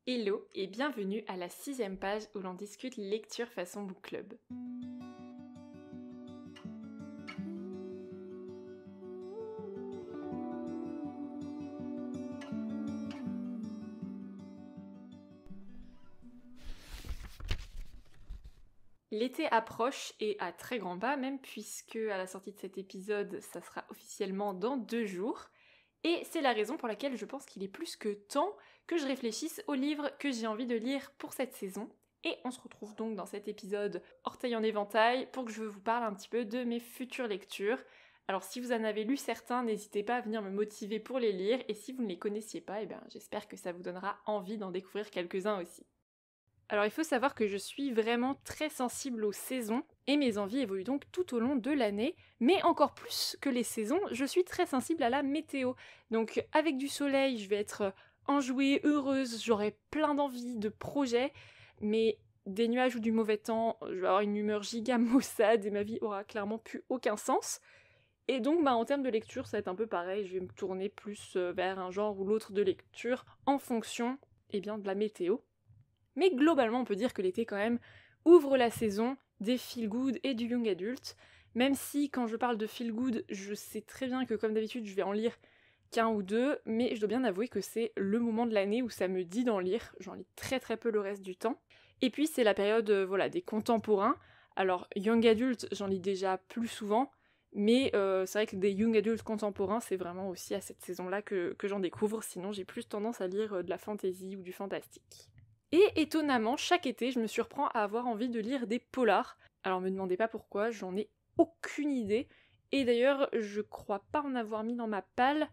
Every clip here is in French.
Hello et bienvenue à la 6e page où l'on discute lecture façon book club. L'été approche et à très grands pas même puisque à la sortie de cet épisode ça sera officiellement dans 2 jours. Et c'est la raison pour laquelle je pense qu'il est plus que temps que je réfléchisse aux livres que j'ai envie de lire pour cette saison. Et on se retrouve donc dans cet épisode Orteil en éventail pour que je vous parle un petit peu de mes futures lectures. Alors si vous en avez lu certains, n'hésitez pas à venir me motiver pour les lire, et si vous ne les connaissiez pas, j'espère que ça vous donnera envie d'en découvrir quelques-uns aussi. Alors il faut savoir que je suis vraiment très sensible aux saisons, et mes envies évoluent donc tout au long de l'année, mais encore plus que les saisons, je suis très sensible à la météo. Donc avec du soleil, je vais être enjouée, heureuse, j'aurai plein d'envies, de projets, mais des nuages ou du mauvais temps, je vais avoir une humeur giga maussade et ma vie aura clairement plus aucun sens. Et donc en termes de lecture, ça va être un peu pareil, je vais me tourner plus vers un genre ou l'autre de lecture en fonction de la météo. Mais globalement, on peut dire que l'été, quand même, ouvre la saison des feel-good et du young adult, même si, quand je parle de feel-good, je sais très bien que, comme d'habitude, je vais en lire qu'un ou deux, mais je dois bien avouer que c'est le moment de l'année où ça me dit d'en lire. J'en lis très très peu le reste du temps. Et puis, c'est la période des contemporains. Alors, young adult, j'en lis déjà plus souvent, mais c'est vrai que des young adultes contemporains, c'est vraiment aussi à cette saison-là que j'en découvre, sinon j'ai plus tendance à lire de la fantasy ou du fantastique. Et étonnamment, chaque été, je me surprends à avoir envie de lire des polars. Alors me demandez pas pourquoi, j'en ai aucune idée. Et d'ailleurs, je crois pas en avoir mis dans ma palle,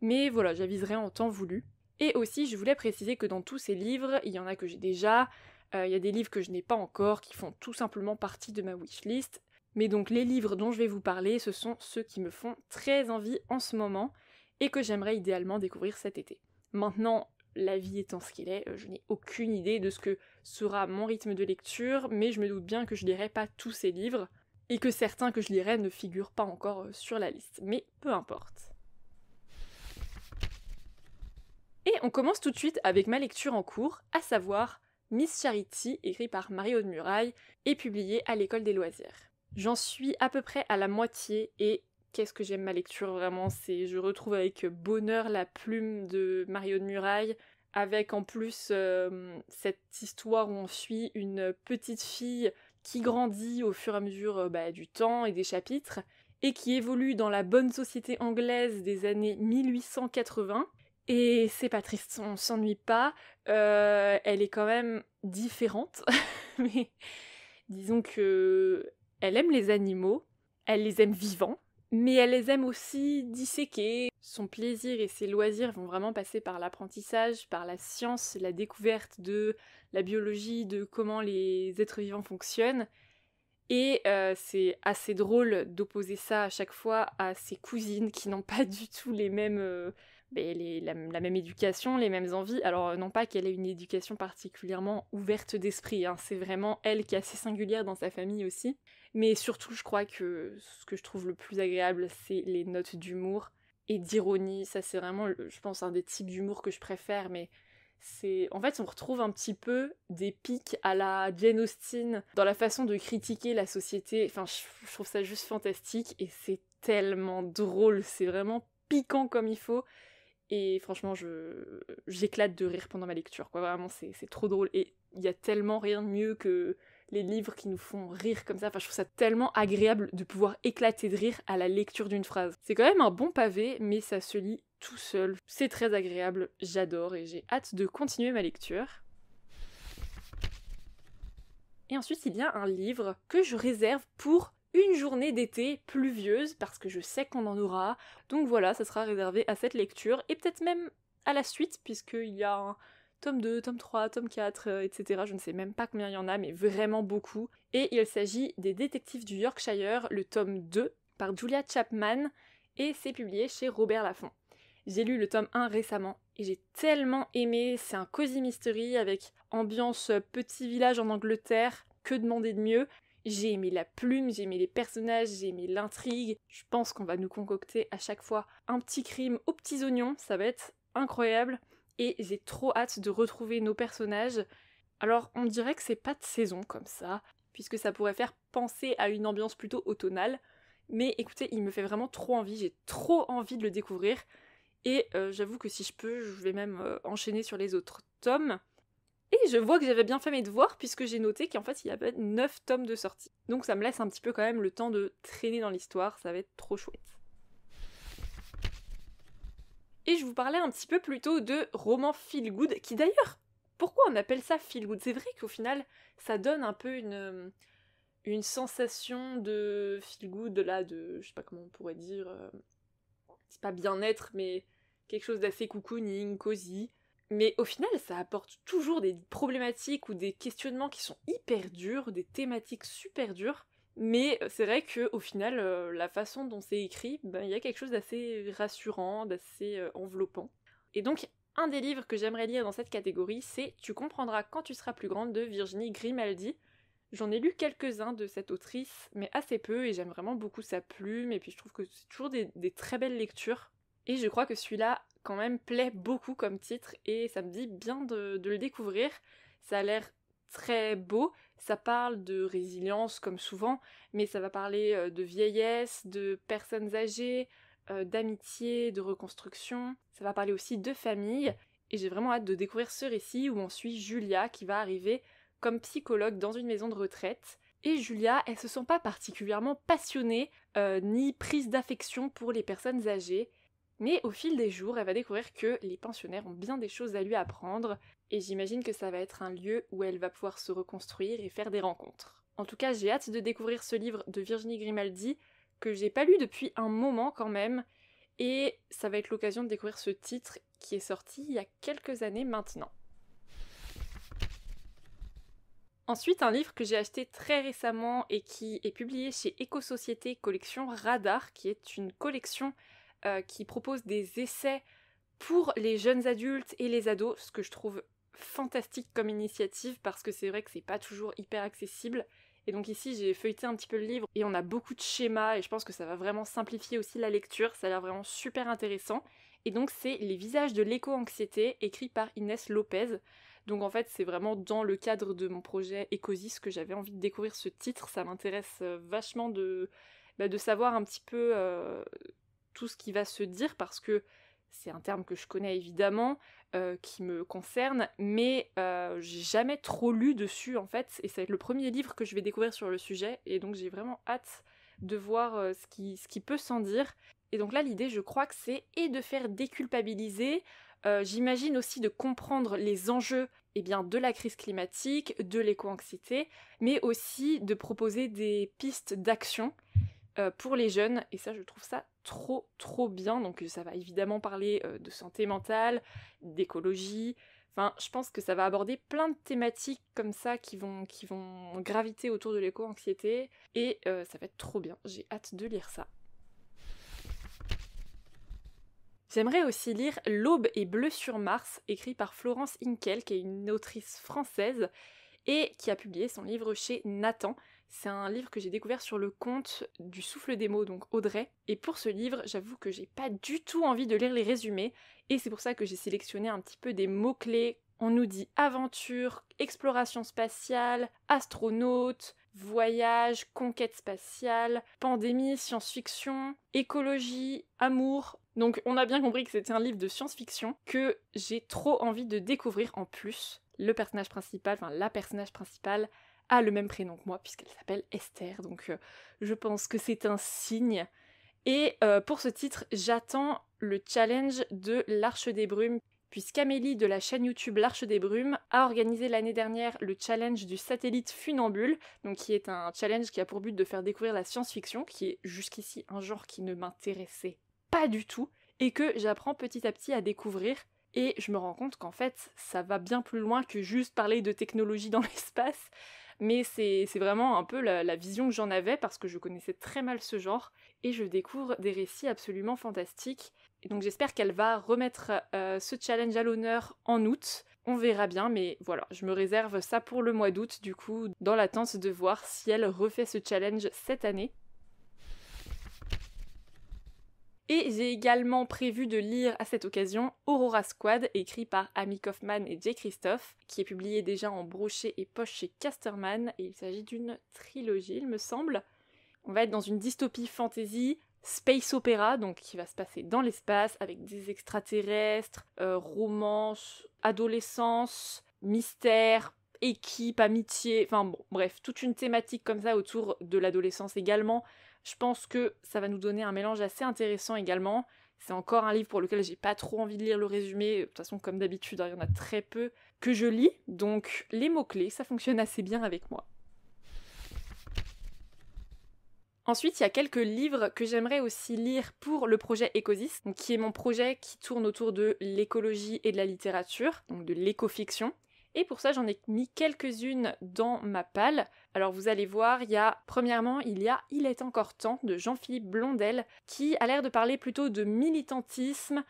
mais voilà, j'aviserai en temps voulu. Et aussi, je voulais préciser que dans tous ces livres, il y en a que j'ai déjà, il y a des livres que je n'ai pas encore, qui font tout simplement partie de ma wishlist. Mais donc les livres dont je vais vous parler, ce sont ceux qui me font très envie en ce moment, et que j'aimerais idéalement découvrir cet été. Maintenant, la vie étant ce qu'il est, je n'ai aucune idée de ce que sera mon rythme de lecture, mais je me doute bien que je lirai pas tous ces livres, et que certains que je lirai ne figurent pas encore sur la liste, mais peu importe. Et on commence tout de suite avec ma lecture en cours, à savoir Miss Charity, écrit par Marie-Aude Murail, et publié à l'École des loisirs. J'en suis à peu près à la moitié, et qu'est-ce que j'aime ma lecture vraiment, je retrouve avec bonheur la plume de Marie-Aude Murail, avec en plus cette histoire où on suit une petite fille qui grandit au fur et à mesure du temps et des chapitres, et qui évolue dans la bonne société anglaise des années 1880. Et c'est pas triste, on s'ennuie pas, elle est quand même différente, mais disons que elle aime les animaux, elle les aime vivants, mais elle les aime aussi disséqués. Son plaisir et ses loisirs vont vraiment passer par l'apprentissage, par la science, la découverte de la biologie, de comment les êtres vivants fonctionnent. Et c'est assez drôle d'opposer ça à chaque fois à ses cousines qui n'ont pas du tout les mêmes... la même éducation, les mêmes envies. Alors non pas qu'elle ait une éducation particulièrement ouverte d'esprit, hein, c'est vraiment elle qui est assez singulière dans sa famille aussi. Mais surtout, je crois que ce que je trouve le plus agréable, c'est les notes d'humour et d'ironie. Ça, c'est vraiment, je pense, un des types d'humour que je préfère, mais en fait, on retrouve un petit peu des pics à la Jane Austen dans la façon de critiquer la société. Enfin, je trouve ça juste fantastique et c'est tellement drôle, c'est vraiment piquant comme il faut. Et franchement, j'éclate de rire pendant ma lecture, quoi. Vraiment, c'est trop drôle. Et il y a tellement rien de mieux que les livres qui nous font rire comme ça. Enfin, je trouve ça tellement agréable de pouvoir éclater de rire à la lecture d'une phrase. C'est quand même un bon pavé, mais ça se lit tout seul. C'est très agréable, j'adore et j'ai hâte de continuer ma lecture. Et ensuite, il y a un livre que je réserve pour une journée d'été pluvieuse, parce que je sais qu'on en aura. Donc voilà, ça sera réservé à cette lecture, et peut-être même à la suite, puisqu'il y a un tome 2, tome 3, tome 4, etc. Je ne sais même pas combien il y en a, mais vraiment beaucoup. Et il s'agit des Détectives du Yorkshire, le tome 2, par Julia Chapman, et c'est publié chez Robert Laffont. J'ai lu le tome 1 récemment, et j'ai tellement aimé, c'est un cozy mystery avec ambiance petit village en Angleterre, que demander de mieux. J'ai aimé la plume, j'ai aimé les personnages, j'ai aimé l'intrigue. Je pense qu'on va nous concocter à chaque fois un petit crime aux petits oignons, ça va être incroyable. et j'ai trop hâte de retrouver nos personnages. Alors on dirait que c'est pas de saison comme ça, puisque ça pourrait faire penser à une ambiance plutôt automnale, mais écoutez, il me fait vraiment trop envie, j'ai trop envie de le découvrir, et j'avoue que si je peux, je vais même enchaîner sur les autres tomes. Et je vois que j'avais bien fait mes devoirs, puisque j'ai noté qu'en fait il y avait 9 tomes de sortie. Donc ça me laisse un petit peu quand même le temps de traîner dans l'histoire, ça va être trop chouette. Et je vous parlais un petit peu plutôt de romans feel good, qui d'ailleurs, pourquoi on appelle ça feel good? C'est vrai qu'au final, ça donne un peu une sensation de feel good, là, de, je sais pas comment on pourrait dire, c'est pas bien-être, mais quelque chose d'assez cocooning, cosy. Mais au final, ça apporte toujours des problématiques ou des questionnements qui sont hyper durs, des thématiques super dures. Mais c'est vrai qu'au final, la façon dont c'est écrit, il y a quelque chose d'assez rassurant, d'assez enveloppant. Et donc, un des livres que j'aimerais lire dans cette catégorie, c'est Tu comprendras quand tu seras plus grande de Virginie Grimaldi. J'en ai lu quelques-uns de cette autrice, mais assez peu, et j'aime vraiment beaucoup sa plume, et puis je trouve que c'est toujours des très belles lectures. Et je crois que celui-là, quand même, plaît beaucoup comme titre, et ça me dit bien de le découvrir. Ça a l'air très beau, ça parle de résilience comme souvent, mais ça va parler de vieillesse, de personnes âgées, d'amitié, de reconstruction. Ça va parler aussi de famille, et j'ai vraiment hâte de découvrir ce récit où on suit Julia qui va arriver comme psychologue dans une maison de retraite. Et Julia, elle se sent pas particulièrement passionnée ni prise d'affection pour les personnes âgées, mais au fil des jours, elle va découvrir que les pensionnaires ont bien des choses à lui apprendre, et j'imagine que ça va être un lieu où elle va pouvoir se reconstruire et faire des rencontres. En tout cas, j'ai hâte de découvrir ce livre de Virginie Grimaldi, que j'ai pas lu depuis un moment quand même, et ça va être l'occasion de découvrir ce titre qui est sorti il y a quelques années maintenant. Ensuite, un livre que j'ai acheté très récemment et qui est publié chez Éco-Société collection Radar, qui est une collection qui propose des essais pour les jeunes adultes et les ados, ce que je trouve fantastique comme initiative parce que c'est vrai que c'est pas toujours hyper accessible. Et donc ici j'ai feuilleté un petit peu le livre et on a beaucoup de schémas et je pense que ça va vraiment simplifier aussi la lecture, ça a l'air vraiment super intéressant. Et donc c'est Les visages de l'éco-anxiété, écrit par Inès Lopez. Donc en fait c'est vraiment dans le cadre de mon projet Ecosis que j'avais envie de découvrir ce titre, ça m'intéresse vachement de savoir un petit peu tout ce qui va se dire parce que c'est un terme que je connais évidemment, qui me concerne, mais j'ai jamais trop lu dessus en fait, et ça va être le premier livre que je vais découvrir sur le sujet, et donc j'ai vraiment hâte de voir ce qui peut s'en dire. Et donc là l'idée je crois que c'est et de faire déculpabiliser, j'imagine aussi de comprendre les enjeux de la crise climatique, de l'éco-anxiété, mais aussi de proposer des pistes d'action pour les jeunes, et ça je trouve ça trop bien. Donc ça va évidemment parler de santé mentale, d'écologie, enfin je pense que ça va aborder plein de thématiques comme ça qui vont graviter autour de l'éco-anxiété, et ça va être trop bien, j'ai hâte de lire ça. J'aimerais aussi lire L'Aube est bleue sur Mars, écrit par Florence Hinkel, qui est une autrice française, et qui a publié son livre chez Nathan. C'est un livre que j'ai découvert sur le compte du Souffle des mots, donc Audrey. Et pour ce livre, j'avoue que j'ai pas du tout envie de lire les résumés, et c'est pour ça que j'ai sélectionné un petit peu des mots-clés. On nous dit aventure, exploration spatiale, astronaute, voyage, conquête spatiale, pandémie, science-fiction, écologie, amour. Donc on a bien compris que c'était un livre de science-fiction que j'ai trop envie de découvrir. En plus, la personnage principale a le même prénom que moi puisqu'elle s'appelle Esther, donc je pense que c'est un signe. Et pour ce titre, j'attends le challenge de l'Arche des Brumes, puisqu'Amélie de la chaîne YouTube L'Arche des Brumes a organisé l'année dernière le challenge du satellite funambule, donc qui est un challenge qui a pour but de faire découvrir la science-fiction, qui est jusqu'ici un genre qui ne m'intéressait pas du tout, et que j'apprends petit à petit à découvrir. Et je me rends compte qu'en fait, ça va bien plus loin que juste parler de technologie dans l'espace, mais c'est vraiment un peu la vision que j'en avais, parce que je connaissais très mal ce genre, et je découvre des récits absolument fantastiques. Et donc j'espère qu'elle va remettre ce challenge à l'honneur en août. On verra bien, mais voilà, je me réserve ça pour le mois d'août, du coup, dans l'attente de voir si elle refait ce challenge cette année. Et j'ai également prévu de lire à cette occasion Aurora Squad, écrit par Amy Kaufman et Jay Christophe, qui est publié déjà en brochet et poche chez Casterman, et il s'agit d'une trilogie, il me semble. On va être dans une dystopie fantasy, space opéra, donc qui va se passer dans l'espace, avec des extraterrestres, romance, adolescence, mystère, équipe, amitié, enfin bon, bref, toute une thématique comme ça autour de l'adolescence également. Je pense que ça va nous donner un mélange assez intéressant également. C'est encore un livre pour lequel j'ai pas trop envie de lire le résumé. De toute façon, comme d'habitude, il y en a très peu que je lis. Donc, les mots-clés, ça fonctionne assez bien avec moi. Ensuite, il y a quelques livres que j'aimerais aussi lire pour le projet Ecosis, qui est mon projet qui tourne autour de l'écologie et de la littérature, donc de l'écofiction. Et pour ça, j'en ai mis quelques-unes dans ma palle. Alors vous allez voir, premièrement, il y a Il est encore temps de Jean-Philippe Blondel, qui a l'air de parler plutôt de militantisme,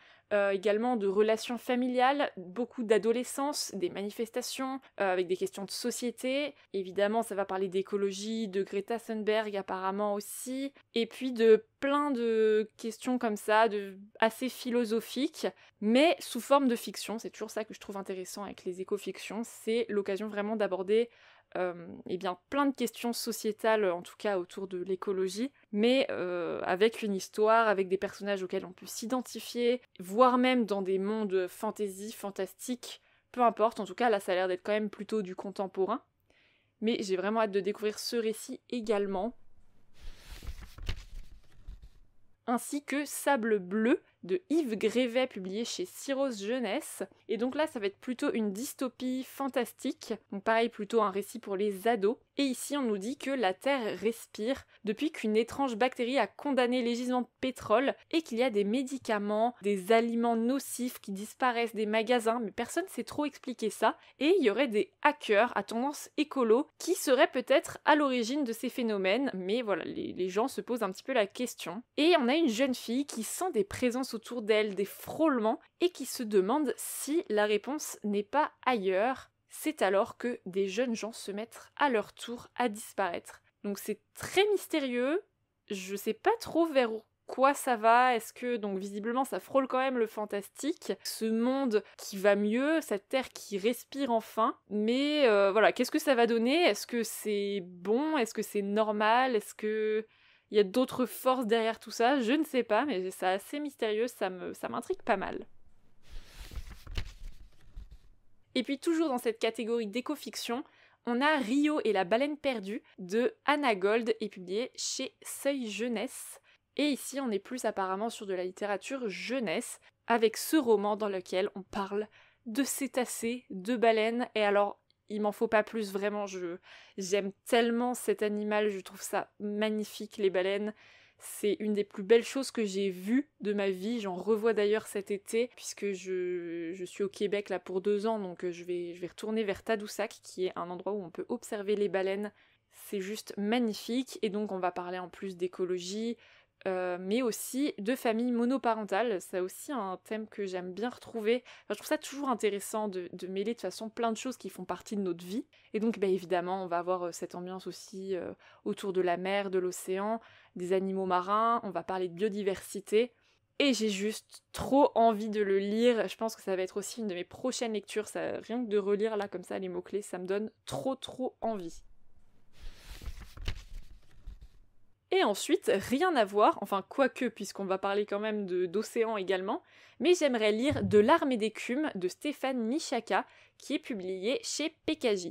également de relations familiales, beaucoup d'adolescence, des manifestations, avec des questions de société. Évidemment, ça va parler d'écologie, de Greta Thunberg apparemment aussi, et puis de plein de questions comme ça, assez philosophiques, mais sous forme de fiction. C'est toujours ça que je trouve intéressant avec les écofictions, c'est l'occasion vraiment d'aborder plein de questions sociétales, en tout cas autour de l'écologie, mais avec une histoire, avec des personnages auxquels on peut s'identifier, voire même dans des mondes fantasy, fantastiques, peu importe, en tout cas là ça a l'air d'être quand même plutôt du contemporain. Mais j'ai vraiment hâte de découvrir ce récit également. Ainsi que Sable Bleu de Yves Grévet, publié chez Syros Jeunesse. Et donc là, ça va être plutôt une dystopie fantastique, donc pareil, plutôt un récit pour les ados. Et ici, on nous dit que la Terre respire depuis qu'une étrange bactérie a condamné les gisements de pétrole et qu'il y a des médicaments, des aliments nocifs qui disparaissent des magasins, mais personne ne sait trop expliquer ça. Et il y aurait des hackers à tendance écolo qui seraient peut-être à l'origine de ces phénomènes, mais voilà, les gens se posent un petit peu la question. Et on a une jeune fille qui sent des présences autour d'elle, des frôlements, et qui se demande si la réponse n'est pas ailleurs. C'est alors que des jeunes gens se mettent à leur tour à disparaître. Donc c'est très mystérieux, je sais pas trop vers quoi ça va, est-ce que, donc visiblement ça frôle quand même le fantastique, ce monde qui va mieux, cette terre qui respire enfin, mais voilà, qu'est-ce que ça va donner? Est-ce que c'est bon? Est-ce que c'est normal? Est-ce que il y a d'autres forces derrière tout ça? Je ne sais pas, mais c'est assez mystérieux, ça m'intrigue pas mal. Et puis toujours dans cette catégorie d'éco-fiction, on a Rio et la baleine perdue de Anna Gold, et publié chez Seuil Jeunesse. Et ici, on est plus apparemment sur de la littérature jeunesse, avec ce roman dans lequel on parle de cétacés, de baleines, et alors, il m'en faut pas plus, vraiment, j'aime tellement cet animal, je trouve ça magnifique, les baleines. C'est une des plus belles choses que j'ai vues de ma vie, j'en revois d'ailleurs cet été, puisque je suis au Québec là pour 2 ans, donc je vais retourner vers Tadoussac, qui est un endroit où on peut observer les baleines. C'est juste magnifique, et donc on va parler en plus d'écologie, mais aussi de famille monoparentale. C'est aussi un thème que j'aime bien retrouver. Enfin, je trouve ça toujours intéressant de mêler de toute façon plein de choses qui font partie de notre vie. Et donc évidemment, on va avoir cette ambiance aussi autour de la mer, de l'océan, des animaux marins, on va parler de biodiversité. Et j'ai juste trop envie de le lire. Je pense que ça va être aussi une de mes prochaines lectures. Rien que de relire là comme ça les mots-clés, ça me donne trop envie. Et ensuite, rien à voir, enfin quoique, puisqu'on va parler quand même d'océan également, mais j'aimerais lire De l'armée d'écume de Stéphane Michaka, qui est publié chez PKJ.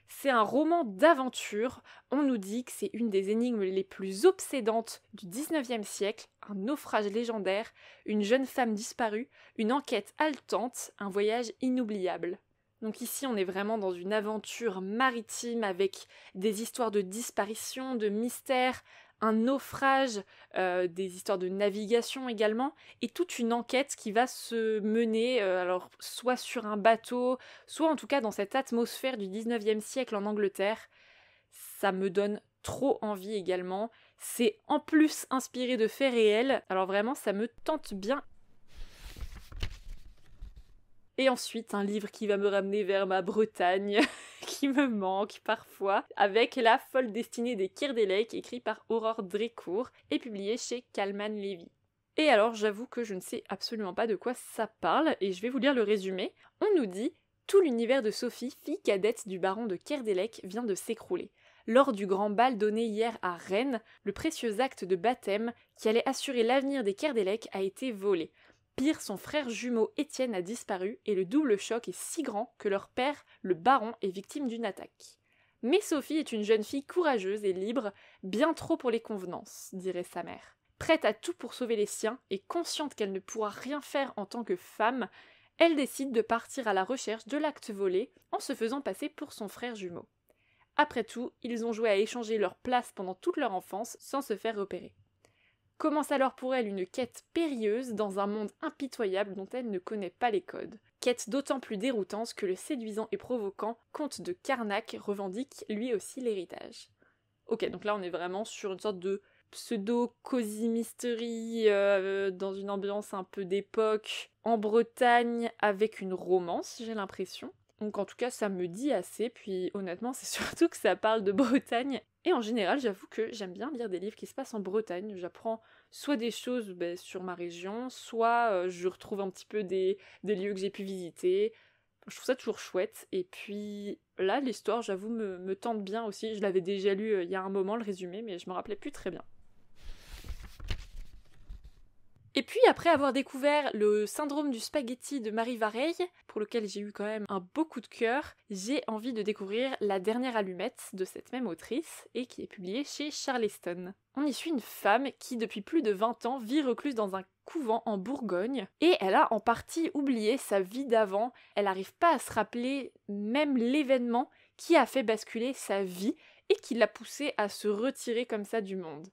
C'est un roman d'aventure, on nous dit que c'est une des énigmes les plus obsédantes du 19e siècle, un naufrage légendaire, une jeune femme disparue, une enquête haletante, un voyage inoubliable. Donc ici, on est vraiment dans une aventure maritime avec des histoires de disparition, de mystère, un naufrage, des histoires de navigation également, et toute une enquête qui va se mener, alors soit sur un bateau, soit en tout cas dans cette atmosphère du 19e siècle en Angleterre. Ça me donne trop envie également. C'est en plus inspiré de faits réels, alors vraiment ça me tente bien. Et ensuite, un livre qui va me ramener vers ma Bretagne, qui me manque parfois, avec La folle destinée des Kirdelek, écrit par Aurore Drécourt, et publié chez Calman Lévy. Et alors j'avoue que je ne sais absolument pas de quoi ça parle, et je vais vous lire le résumé. On nous dit: tout l'univers de Sophie, fille cadette du baron de Kerdelec, vient de s'écrouler. Lors du grand bal donné hier à Rennes, le précieux acte de baptême qui allait assurer l'avenir des Kerdelec a été volé. Pire, son frère jumeau Étienne a disparu et le double choc est si grand que leur père, le baron, est victime d'une attaque. Mais Sophie est une jeune fille courageuse et libre, bien trop pour les convenances, dirait sa mère. Prête à tout pour sauver les siens et consciente qu'elle ne pourra rien faire en tant que femme, elle décide de partir à la recherche de l'acte volé en se faisant passer pour son frère jumeau. Après tout, ils ont joué à échanger leur place pendant toute leur enfance sans se faire repérer. Commence alors pour elle une quête périlleuse dans un monde impitoyable dont elle ne connaît pas les codes. Quête d'autant plus déroutante que le séduisant et provoquant comte de Carnac revendique lui aussi l'héritage. Ok, donc là on est vraiment sur une sorte de pseudo-cozy mystery dans une ambiance un peu d'époque en Bretagne avec une romance, j'ai l'impression. Donc en tout cas ça me dit assez, puis honnêtement c'est surtout que ça parle de Bretagne. Et en général j'avoue que j'aime bien lire des livres qui se passent en Bretagne, j'apprends soit des choses sur ma région, soit je retrouve un petit peu des lieux que j'ai pu visiter. Je trouve ça toujours chouette, et puis là l'histoire j'avoue me tente bien aussi, je l'avais déjà lu il y a un moment le résumé mais je me rappelais plus très bien. Et puis après avoir découvert le syndrome du spaghetti de Marie Vareille, pour lequel j'ai eu quand même un beau coup de cœur, j'ai envie de découvrir La dernière allumette de cette même autrice et qui est publiée chez Charleston. On y suit une femme qui depuis plus de 20 ans vit recluse dans un couvent en Bourgogne et elle a en partie oublié sa vie d'avant, elle n'arrive pas à se rappeler même l'événement qui a fait basculer sa vie et qui l'a poussée à se retirer comme ça du monde.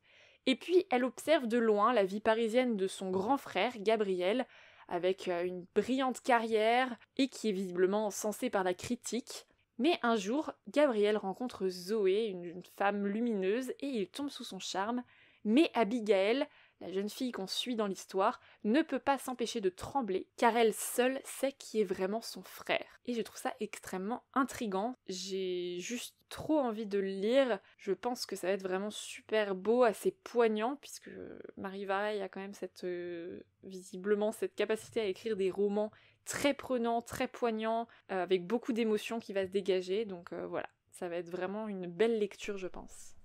Et puis elle observe de loin la vie parisienne de son grand frère, Gabriel, avec une brillante carrière et qui est visiblement censé par la critique. Mais un jour, Gabriel rencontre Zoé, une femme lumineuse, et il tombe sous son charme. Mais Abigail, la jeune fille qu'on suit dans l'histoire, ne peut pas s'empêcher de trembler, car elle seule sait qui est vraiment son frère. Et je trouve ça extrêmement intriguant. J'ai juste trop envie de le lire. Je pense que ça va être vraiment super beau, assez poignant, puisque Marie Vareille a quand même visiblement cette capacité à écrire des romans très prenants, très poignants, avec beaucoup d'émotions qui va se dégager. Donc voilà, ça va être vraiment une belle lecture, je pense.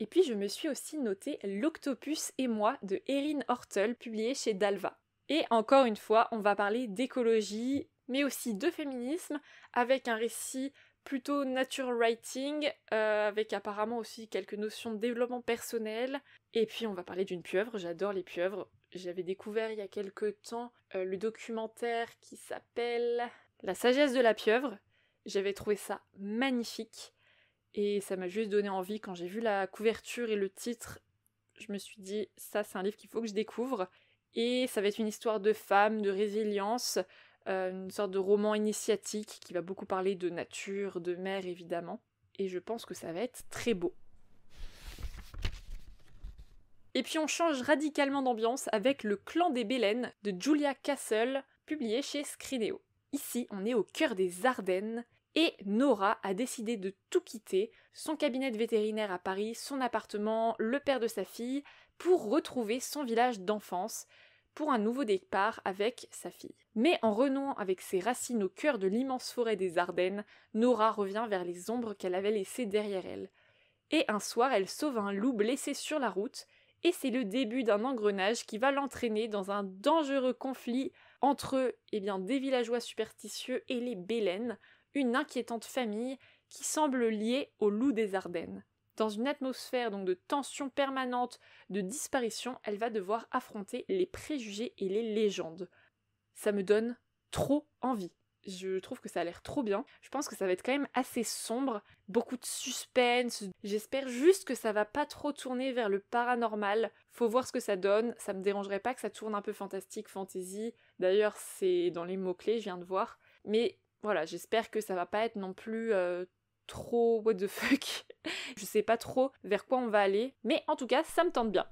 Et puis je me suis aussi noté L'Octopus et moi de Erin Hortel, publié chez Dalva. Et encore une fois, on va parler d'écologie, mais aussi de féminisme, avec un récit plutôt nature writing, avec apparemment aussi quelques notions de développement personnel. Et puis on va parler d'une pieuvre, j'adore les pieuvres. J'avais découvert il y a quelque temps le documentaire qui s'appelle La sagesse de la pieuvre. J'avais trouvé ça magnifique. Et ça m'a juste donné envie, quand j'ai vu la couverture et le titre, je me suis dit, ça c'est un livre qu'il faut que je découvre. Et ça va être une histoire de femme, de résilience, une sorte de roman initiatique qui va beaucoup parler de nature, de mer évidemment. Et je pense que ça va être très beau. Et puis on change radicalement d'ambiance avec Le Clan des Bélènes de Julia Castle, publié chez Scrinéo. Ici, on est au cœur des Ardennes, et Nora a décidé de tout quitter, son cabinet de vétérinaire à Paris, son appartement, le père de sa fille, pour retrouver son village d'enfance, pour un nouveau départ avec sa fille. Mais en renouant avec ses racines au cœur de l'immense forêt des Ardennes, Nora revient vers les ombres qu'elle avait laissées derrière elle. Et un soir, elle sauve un loup blessé sur la route, et c'est le début d'un engrenage qui va l'entraîner dans un dangereux conflit entre des villageois superstitieux et les Bélènes, une inquiétante famille qui semble liée au loup des Ardennes. Dans une atmosphère donc de tension permanente, de disparition, elle va devoir affronter les préjugés et les légendes. Ça me donne trop envie. Je trouve que ça a l'air trop bien. Je pense que ça va être quand même assez sombre, beaucoup de suspense. J'espère juste que ça va pas trop tourner vers le paranormal. Faut voir ce que ça donne. Ça me dérangerait pas que ça tourne un peu fantastique, fantasy. D'ailleurs, c'est dans les mots-clés, je viens de voir. Mais voilà, j'espère que ça va pas être non plus trop what the fuck. Je sais pas trop vers quoi on va aller, mais en tout cas, ça me tente bien.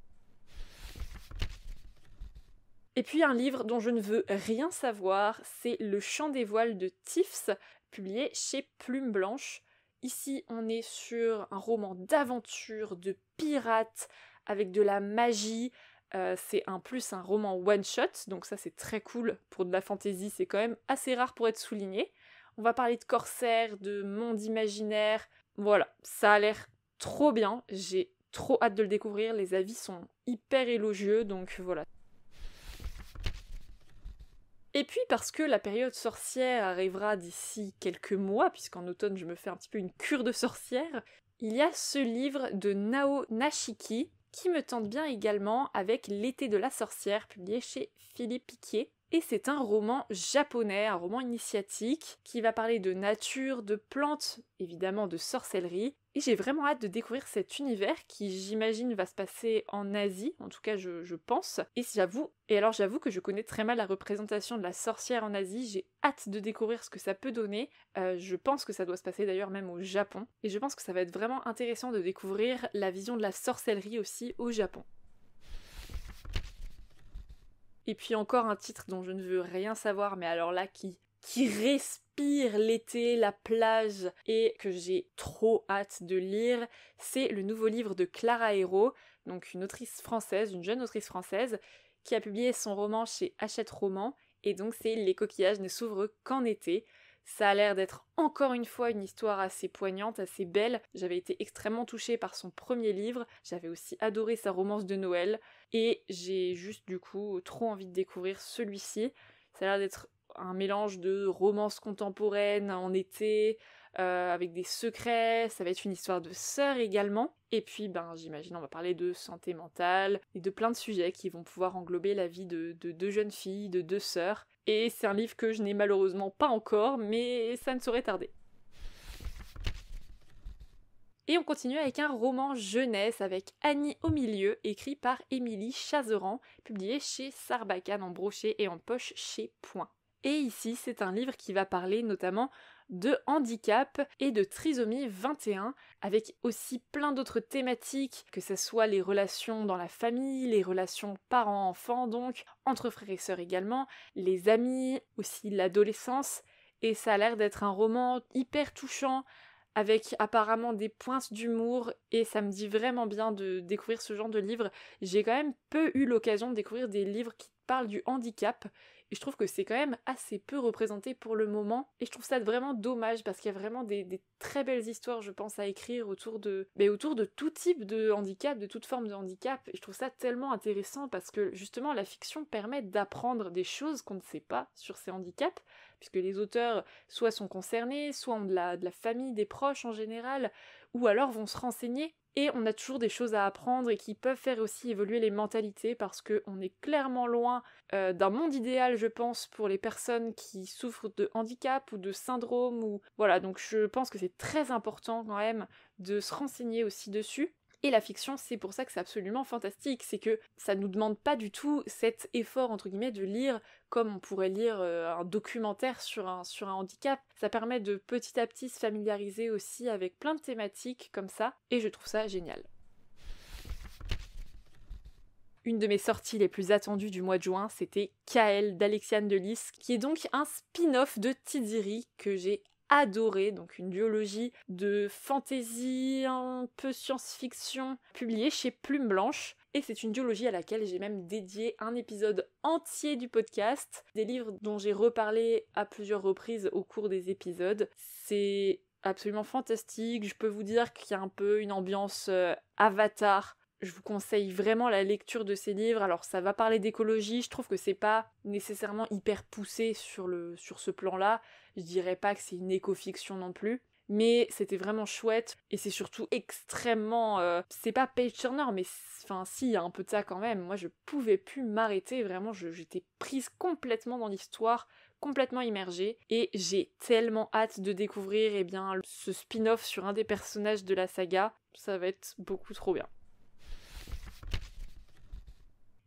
Et puis un livre dont je ne veux rien savoir, c'est Le Chant des voiles de Tiffs, publié chez Plume Blanche. Ici, on est sur un roman d'aventure, de pirates, avec de la magie. C'est un roman one-shot, donc ça c'est très cool pour de la fantasy, c'est quand même assez rare pour être souligné. On va parler de corsaires, de monde imaginaire, voilà, ça a l'air trop bien, j'ai trop hâte de le découvrir, les avis sont hyper élogieux, donc voilà. Et puis parce que la période sorcière arrivera d'ici quelques mois, puisqu'en automne je me fais un petit peu une cure de sorcière, il y a ce livre de Nao Nashiki qui me tente bien également avec L'été de la sorcière, publié chez Philippe Piquier. Et c'est un roman japonais, un roman initiatique, qui va parler de nature, de plantes, évidemment de sorcellerie. Et j'ai vraiment hâte de découvrir cet univers qui, j'imagine, va se passer en Asie, en tout cas je pense. Et alors j'avoue que je connais très mal la représentation de la sorcière en Asie, j'ai hâte de découvrir ce que ça peut donner. Je pense que ça doit se passer d'ailleurs même au Japon. Et je pense que ça va être vraiment intéressant de découvrir la vision de la sorcellerie aussi au Japon. Et puis encore un titre dont je ne veux rien savoir, mais alors là qui respire l'été, la plage, et que j'ai trop hâte de lire, c'est le nouveau livre de Clara Hérault, donc une autrice française, une jeune autrice française, qui a publié son roman chez Hachette Roman, et donc c'est Les coquillages ne s'ouvrent qu'en été. Ça a l'air d'être encore une fois une histoire assez poignante, assez belle. J'avais été extrêmement touchée par son premier livre, j'avais aussi adoré sa romance de Noël, et j'ai juste du coup trop envie de découvrir celui-ci. Ça a l'air d'être un mélange de romance contemporaine en été, avec des secrets, ça va être une histoire de sœurs également. Et puis j'imagine on va parler de santé mentale et de plein de sujets qui vont pouvoir englober la vie de deux jeunes filles, de deux sœurs. Et c'est un livre que je n'ai malheureusement pas encore, mais ça ne saurait tarder. Et on continue avec un roman jeunesse avec Annie au milieu, écrit par Émilie Chazeran, publié chez Sarbacane en brochet et en poche chez Point. Et ici, c'est un livre qui va parler notamment de handicap et de trisomie 21, avec aussi plein d'autres thématiques, que ce soit les relations dans la famille, les relations parents-enfants donc, entre frères et sœurs également, les amis, aussi l'adolescence, et ça a l'air d'être un roman hyper touchant, avec apparemment des pointes d'humour, et ça me dit vraiment bien de découvrir ce genre de livre. J'ai quand même peu eu l'occasion de découvrir des livres qui parlent du handicap, et je trouve que c'est quand même assez peu représenté pour le moment, et je trouve ça vraiment dommage, parce qu'il y a vraiment des très belles histoires, je pense, à écrire autour de tout type de handicap, de toute forme de handicap, et je trouve ça tellement intéressant, parce que justement la fiction permet d'apprendre des choses qu'on ne sait pas sur ces handicaps, puisque les auteurs soit sont concernés, soit ont de la famille, des proches en général, ou alors vont se renseigner, et on a toujours des choses à apprendre et qui peuvent faire aussi évoluer les mentalités, parce qu'on est clairement loin d'un monde idéal, je pense, pour les personnes qui souffrent de handicap ou de syndrome, ou voilà, donc je pense que c'est très important quand même de se renseigner aussi dessus. Et la fiction, c'est pour ça que c'est absolument fantastique, c'est que ça nous demande pas du tout cet effort, entre guillemets, de lire comme on pourrait lire un documentaire sur un handicap. Ça permet de petit à petit se familiariser aussi avec plein de thématiques comme ça, et je trouve ça génial. Une de mes sorties les plus attendues du mois de juin, c'était Kael d'Alexiane Delis, qui est donc un spin-off de Tiziri que j'ai adoré, donc une duologie de fantasy, un peu science-fiction, publiée chez Plume Blanche. Et c'est une duologie à laquelle j'ai même dédié un épisode entier du podcast, des livres dont j'ai reparlé à plusieurs reprises au cours des épisodes. C'est absolument fantastique, je peux vous dire qu'il y a un peu une ambiance Avatar. Je vous conseille vraiment la lecture de ces livres. Alors ça va parler d'écologie, je trouve que c'est pas nécessairement hyper poussé sur ce plan-là. Je dirais pas que c'est une éco-fiction non plus. Mais c'était vraiment chouette, et c'est surtout extrêmement... c'est pas page-turner, mais enfin si, il y a un peu de ça quand même. Moi je pouvais plus m'arrêter, vraiment j'étais prise complètement dans l'histoire, complètement immergée, et j'ai tellement hâte de découvrir ce spin-off sur un des personnages de la saga. Ça va être beaucoup trop bien.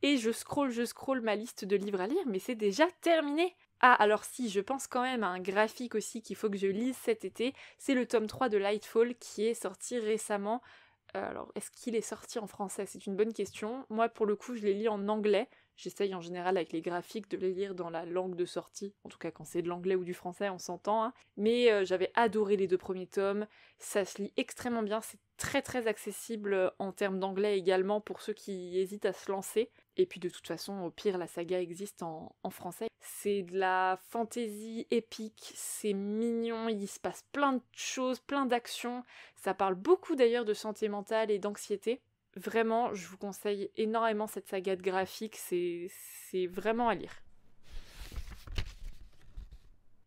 Et je scroll ma liste de livres à lire, mais c'est déjà terminé. Ah, alors si, je pense quand même à un graphique aussi qu'il faut que je lise cet été, c'est le tome 3 de Lightfall qui est sorti récemment. Alors, est-ce qu'il est sorti en français? C'est une bonne question. Moi, pour le coup, je l'ai lu en anglais. J'essaye en général avec les graphiques de les lire dans la langue de sortie, en tout cas quand c'est de l'anglais ou du français, on s'entend, hein. Mais j'avais adoré les 2 premiers tomes, ça se lit extrêmement bien, c'est très très accessible en termes d'anglais également pour ceux qui hésitent à se lancer. Et puis de toute façon, au pire, la saga existe en français. C'est de la fantasy épique, c'est mignon, il se passe plein de choses, plein d'actions. Ça parle beaucoup d'ailleurs de santé mentale et d'anxiété. Vraiment, je vous conseille énormément cette saga de graphique, c'est vraiment à lire.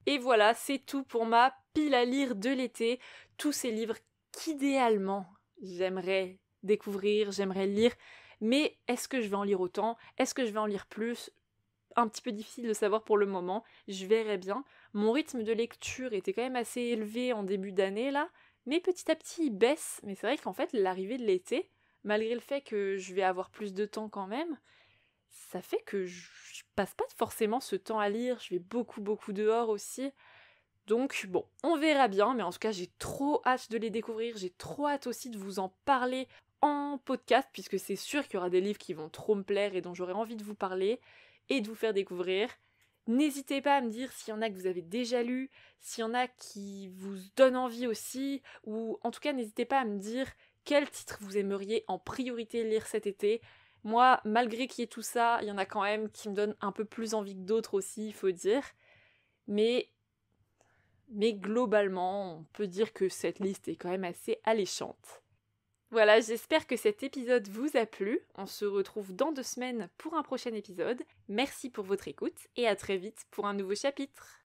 Et voilà, c'est tout pour ma pile à lire de l'été. Tous ces livres qu'idéalement, j'aimerais découvrir, j'aimerais lire. Mais est-ce que je vais en lire autant? Est-ce que je vais en lire plus? Un petit peu difficile de savoir pour le moment, je verrai bien. Mon rythme de lecture était quand même assez élevé en début d'année là, mais petit à petit il baisse. Mais c'est vrai qu'en fait l'arrivée de l'été, malgré le fait que je vais avoir plus de temps quand même, ça fait que je passe pas forcément ce temps à lire, je vais beaucoup dehors aussi. Donc bon, on verra bien, mais en tout cas j'ai trop hâte de les découvrir, j'ai trop hâte aussi de vous en parler en podcast, puisque c'est sûr qu'il y aura des livres qui vont trop me plaire et dont j'aurai envie de vous parler et de vous faire découvrir. N'hésitez pas à me dire s'il y en a que vous avez déjà lu, s'il y en a qui vous donnent envie aussi, ou en tout cas n'hésitez pas à me dire quel titre vous aimeriez en priorité lire cet été. Moi, malgré qu'il y ait tout ça, il y en a quand même qui me donnent un peu plus envie que d'autres aussi, il faut dire. Mais globalement, on peut dire que cette liste est quand même assez alléchante. Voilà, j'espère que cet épisode vous a plu. On se retrouve dans 2 semaines pour un prochain épisode. Merci pour votre écoute et à très vite pour un nouveau chapitre.